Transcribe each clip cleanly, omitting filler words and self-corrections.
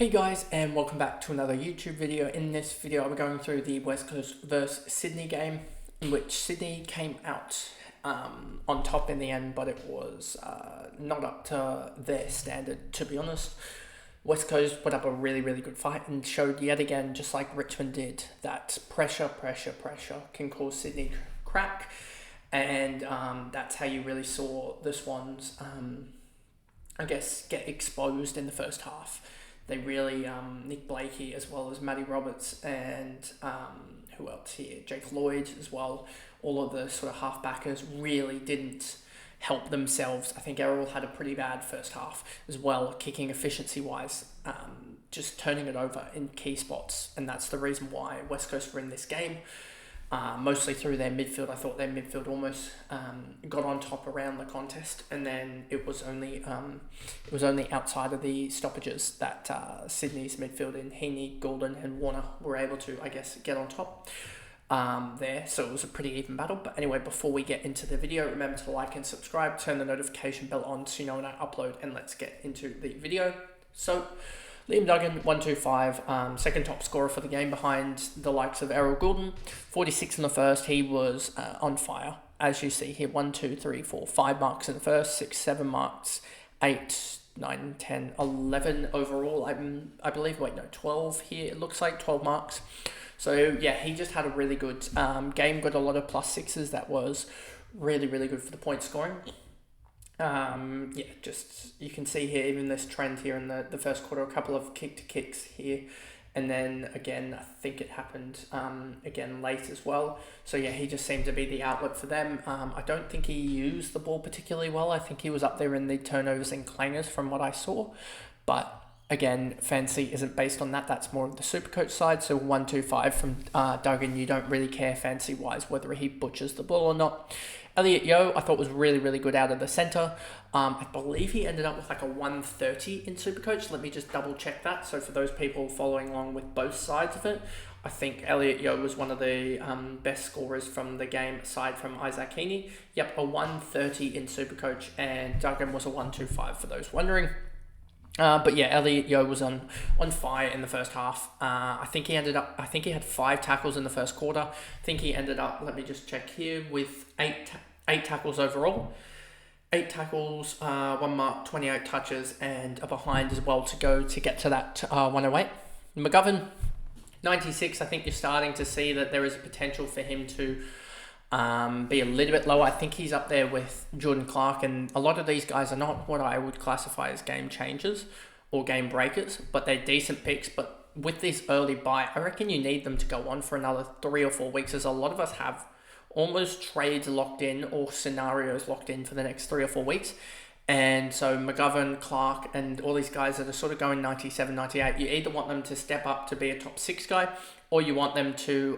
Hey guys, and welcome back to another YouTube video. In this video, I'll be going through the West Coast versus Sydney game, in which Sydney came out on top in the end, but it was not up to their standard, to be honest. West Coast put up a really good fight and showed yet again, just like Richmond did, that pressure can cause Sydney to crack, and that's how you really saw the Swans, get exposed in the first half. They really, Nick Blakey as well as Matty Roberts and who else here? Jake Lloyd as well. All of the sort of half-backers really didn't help themselves. I think Errol had a pretty bad first half as well, kicking efficiency-wise, just turning it over in key spots. And that's the reason why West Coast were in this game. Mostly through their midfield. I thought their midfield almost got on top around the contest, and then it was only outside of the stoppages that Sydney's midfield in Heaney, Gordon, and Warner were able to, get on top there. So it was a pretty even battle. But anyway, before we get into the video, remember to like and subscribe, turn the notification bell on so you know when I upload, and let's get into the video. So Liam Duggan, 125, second top scorer for the game behind the likes of Errol Goulden. 46 in the first, he was on fire. As you see here, 1, 2, 3, 4, 5 marks in the first, 6, 7 marks, 8, 9, 10, 11 overall. I believe, 12 here. It looks like 12 marks. So yeah, he just had a really good game, got a lot of +6s. That was really good for the point scoring. You can see here, even this trend here in the first quarter, a couple of kick-to-kicks here. And then again, I think it happened again late as well. So yeah, he just seemed to be the outlet for them. I don't think he used the ball particularly well. I think he was up there in the turnovers and clangers from what I saw. But again, fancy isn't based on that. That's more of the Supercoach side. So 125 from Duggan. You don't really care fancy-wise whether he butchers the ball or not. Elliot Yeo, I thought was really good out of the centre. I believe he ended up with like a 130 in Supercoach. Let me just double check that. So for those people following along with both sides of it, I think Elliot Yeo was one of the best scorers from the game aside from Isaac Heaney. Yep, a 130 in Supercoach, and Duggan was a 125 for those wondering. But yeah, Elliot Yeo was on fire in the first half. I think he had 5 tackles in the first quarter. I think he ended up, let me just check here, with 8 tackles overall. 8 tackles, 1 mark, 28 touches, and a behind as well to go to get to that 108. McGovern, 96. I think you're starting to see that there is a potential for him to be a little bit lower. I think he's up there with Jordan Clark, and a lot of these guys are not what I would classify as game changers or game breakers, but they're decent picks. But with this early bye, I reckon you need them to go on for another 3 or 4 weeks, as a lot of us have almost trades locked in or scenarios locked in for the next 3 or 4 weeks. And so McGovern, Clark, and all these guys that are sort of going 97, 98, you either want them to step up to be a top 6 guy, or you want them to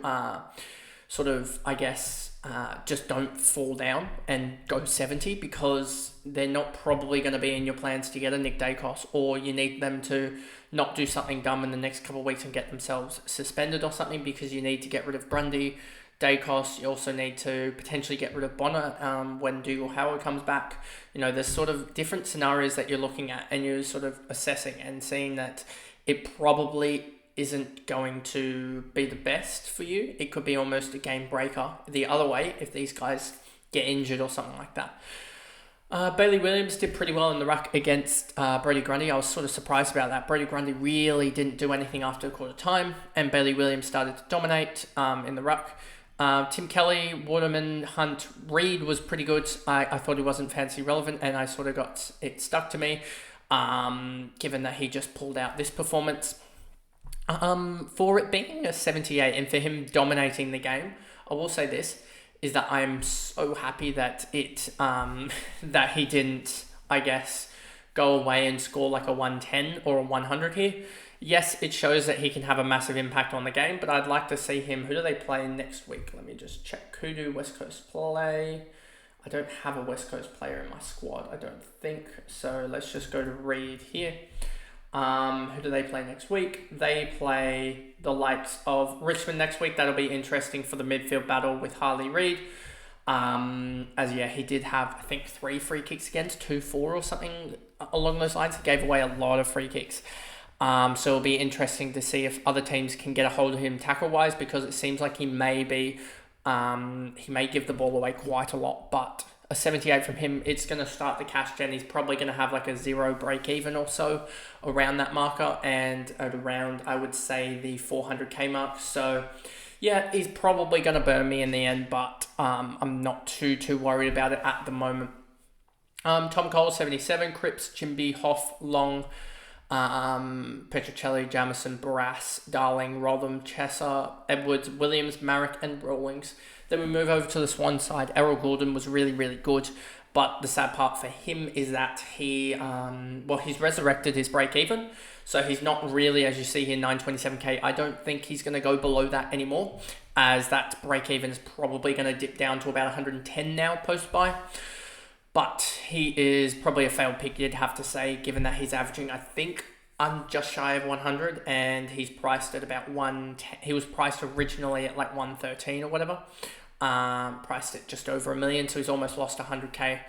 just don't fall down and go 70, because they're not probably going to be in your plans to get a Nick Dacos, or you need them to not do something dumb in the next couple of weeks and get themselves suspended or something, because you need to get rid of Grundy, Dacos. You also need to potentially get rid of Bonner when Dougal Howard comes back. There's sort of different scenarios that you're looking at, and you're sort of assessing and seeing that it probably isn't going to be the best for you. It could be almost a game breaker the other way if these guys get injured or something like that. Bailey Williams did pretty well in the ruck against Brody Grundy. I was sort of surprised about that. Brody Grundy really didn't do anything after quarter time, and Bailey Williams started to dominate in the ruck. Tim Kelly, Waterman, Hunt, Reed was pretty good. I thought he wasn't fancy relevant, and I sort of got it stuck to me, given that he just pulled out this performance. For it being a 78 and for him dominating the game, I will say this, is that I am so happy that that he didn't, go away and score like a 110 or a 100 here. Yes, it shows that he can have a massive impact on the game, but I'd like to see him. Who do they play next week? Let me just check. Who do West Coast play? I don't have a West Coast player in my squad, I don't think. So let's just go to Reed here. Who do they play next week? They play the likes of Richmond next week. That'll be interesting for the midfield battle with Harley Reid. He did have, I think, 3 free kicks against, 2-4 or something along those lines. He gave away a lot of free kicks. So it'll be interesting to see if other teams can get a hold of him tackle-wise, because it seems like he may give the ball away quite a lot, but a 78 from him, it's going to start the cash gen. He's probably going to have like a 0 break even or so around that marker, and at around, I would say, the 400k mark. So yeah, he's probably going to burn me in the end, but I'm not too worried about it at the moment. Tom Cole, 77, Cripps, Chimby, Hoff, Long, Petrocelli, Jamison, Barras, Darling, Rotham, Chesser, Edwards, Williams, Marek, and Rawlings. Then we move over to the Swan side. Errol Gordon was really, really good, but the sad part for him is that he's resurrected his break even, so he's not really, as you see here, 927k. I don't think he's going to go below that anymore, as that break even is probably going to dip down to about 110 now post buy. But he is probably a failed pick, you'd have to say, given that he's averaging, I think, just shy of 100, and he's priced at about 110. He was priced originally at like 113 or whatever. Priced at just over $1 million, so he's almost lost 100k.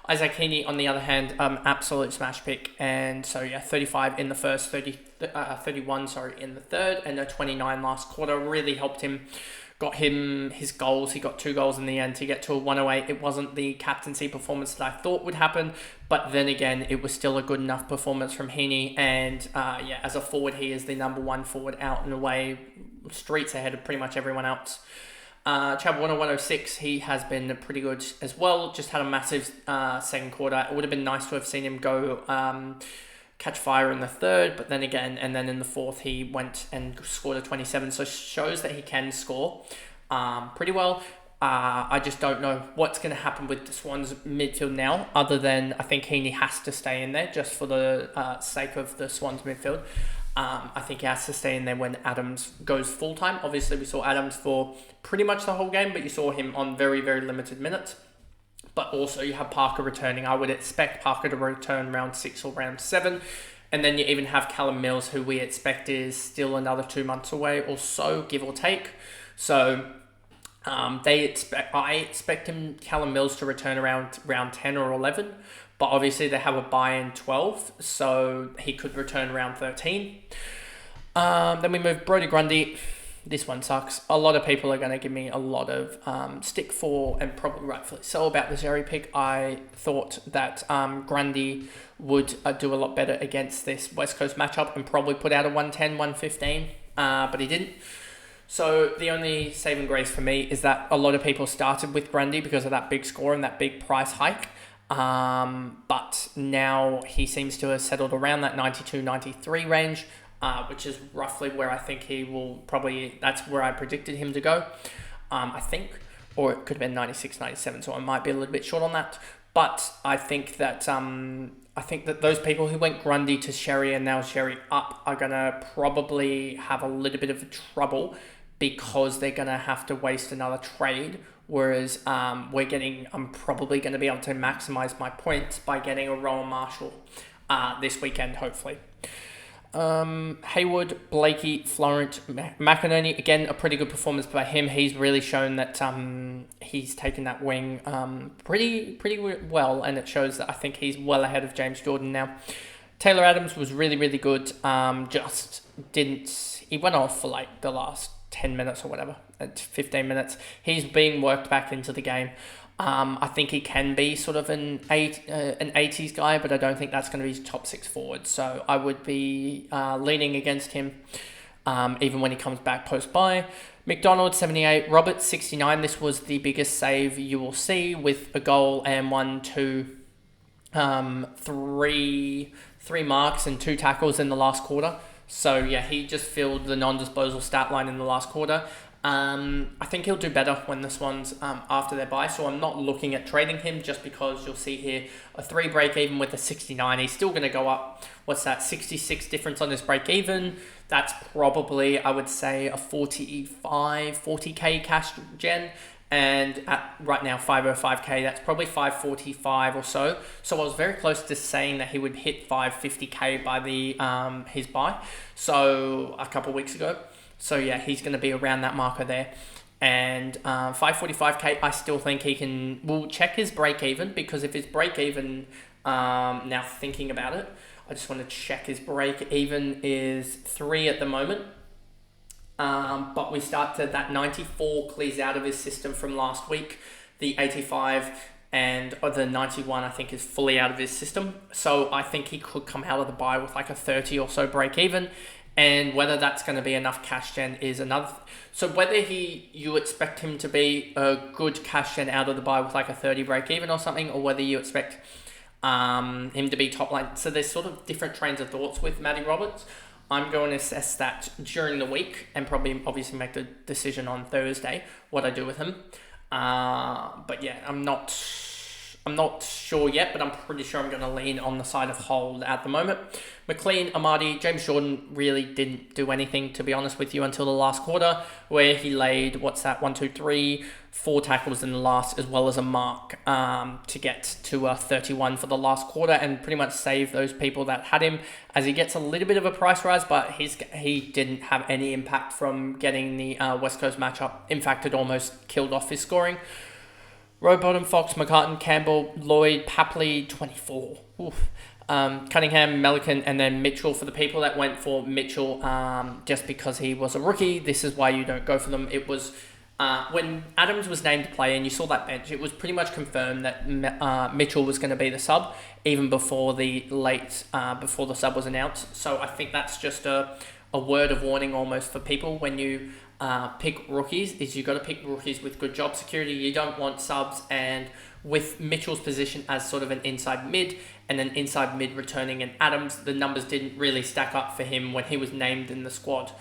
Isaac Heaney, on the other hand, absolute smash pick, and so yeah, 35 in the first, 31 in the third, and a 29 last quarter really helped him. Got him his goals. He got 2 goals in the end to get to a 108. It wasn't the captaincy performance that I thought would happen, but then again, it was still a good enough performance from Heaney. And as a forward, he is the number 1 forward out and away, streets ahead of pretty much everyone else. Chad Warner, 106, he has been pretty good as well. Just had a massive second quarter. It would have been nice to have seen him go catch fire in the third, but then again, and then in the fourth, he went and scored a 27, so shows that he can score pretty well. I just don't know what's going to happen with the Swans midfield now, other than I think Heaney has to stay in there just for the sake of the Swans midfield. I think he has to stay in there when Adams goes full-time. Obviously, we saw Adams for pretty much the whole game, but you saw him on very, very limited minutes. But also you have Parker returning. I would expect Parker to return round 6 or round 7. And then you even have Callum Mills, who we expect is still another 2 months away or so, give or take. So I expect Callum Mills to return around round 10 or 11. But obviously they have a bye in 12, so he could return round 13. Then we move Brodie Grundy. This one sucks. A lot of people are going to give me a lot of stick for, and probably rightfully so, about the Zeri pick. I thought that Grundy would do a lot better against this West Coast matchup and probably put out a 110, 115, but he didn't. So the only saving grace for me is that a lot of people started with Grundy because of that big score and that big price hike. But now he seems to have settled around that 92, 93 range. Which is roughly where I think he will probably, that's where I predicted him to go, I think, or it could have been 96, 97, so I might be a little bit short on that, but I think that those people who went Grundy to Sherry and now Sherry up are going to probably have a little bit of trouble because they're going to have to waste another trade, whereas I'm probably going to be able to maximize my points by getting a Rowan Marshall this weekend, hopefully. Hayward, Blakey, Florent, McInerney, again, a pretty good performance by him. He's really shown that he's taken that wing pretty well, and it shows that I think he's well ahead of James Jordan now. Taylor Adams was really, really good. He went off for like the last 10 minutes or whatever, 15 minutes. He's being worked back into the game. I think he can be sort of an 80s guy, but I don't think that's going to be his top 6 forward. So I would be leaning against him even when he comes back post-bye. McDonald, 78. Roberts, 69. This was the biggest save you will see with a goal and 3 marks and 2 tackles in the last quarter. So yeah, he just filled the non-disposal stat line in the last quarter. I think he'll do better when the Swans after their bye, so I'm not looking at trading him just because you'll see here a 3 break even with a 69. He's still going to go up. What's that? 66 difference on his break even. That's probably, I would say, a 40k cash gen, and at right now 505k, that's probably 545 or so. So I was very close to saying that he would hit 550k by the his bye, so a couple weeks ago. So yeah, he's going to be around that marker there. And 545k, I still think we'll check his break even, because if his break even, now thinking about it, I just want to check his break even is 3 at the moment. But we start to that 94 clears out of his system from last week. The 85 and the 91 I think is fully out of his system. So I think he could come out of the bye with like a 30 or so break even. And whether that's going to be enough cash gen is another. So whether you expect him to be a good cash gen out of the bye with like a 30 break even or something, or whether you expect him to be top line. So there's sort of different trains of thoughts with Matty Roberts. I'm going to assess that during the week and probably obviously make the decision on Thursday what I do with him. But yeah, I'm not sure yet, but I'm pretty sure I'm going to lean on the side of hold at the moment. McLean, Amadi, James Jordan really didn't do anything, to be honest with you, until the last quarter, where he laid, 4 tackles in the last, as well as a mark to get to 31 for the last quarter and pretty much save those people that had him, as he gets a little bit of a price rise, but he didn't have any impact from getting the West Coast matchup. In fact, it almost killed off his scoring. Rowbottom, Fox, McCartan, Campbell, Lloyd, Papley, 24. Oof. Cunningham, Melican, and then Mitchell. For the people that went for Mitchell just because he was a rookie, this is why you don't go for them. It was when Adams was named to play and you saw that bench, it was pretty much confirmed that Mitchell was going to be the sub even before before the sub was announced. So I think that's just a word of warning almost for people when you pick rookies, is you got to pick rookies with good job security. You don't want subs, and with Mitchell's position as sort of an inside mid and an inside mid returning in Adams, the numbers didn't really stack up for him when he was named in the squad,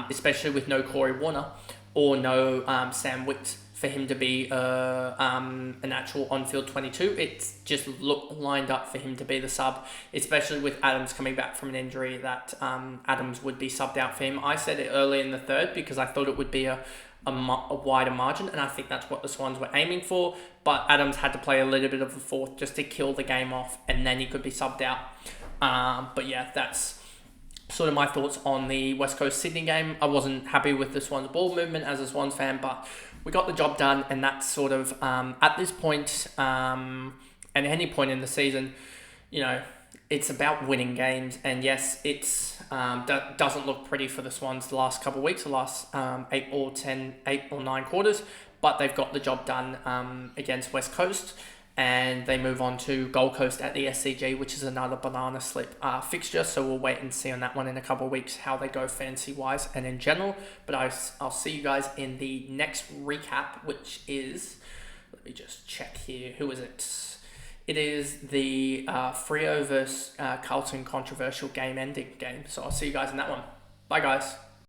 especially with no Corey Warner or no Sam Wicks for him to be an actual on-field 22. It's just lined up for him to be the sub, especially with Adams coming back from an injury that Adams would be subbed out for him. I said it early in the third because I thought it would be a wider margin, and I think that's what the Swans were aiming for, but Adams had to play a little bit of the fourth just to kill the game off, and then he could be subbed out. But yeah, that's sort of my thoughts on the West Coast Sydney game. I wasn't happy with the Swans ball movement as a Swans fan, but we got the job done, and that's sort of at this point and any point in the season, it's about winning games. And yes, it's doesn't look pretty for the Swans the last couple of weeks, the last 8 or 9 quarters, but they've got the job done against West Coast. And they move on to Gold Coast at the SCG, which is another banana slip fixture. So we'll wait and see on that one in a couple of weeks how they go fancy-wise and in general. But I'll see you guys in the next recap, which is... Let me just check here. Who is it? It is the Freo versus Carlton controversial game-ending game. So I'll see you guys in that one. Bye, guys.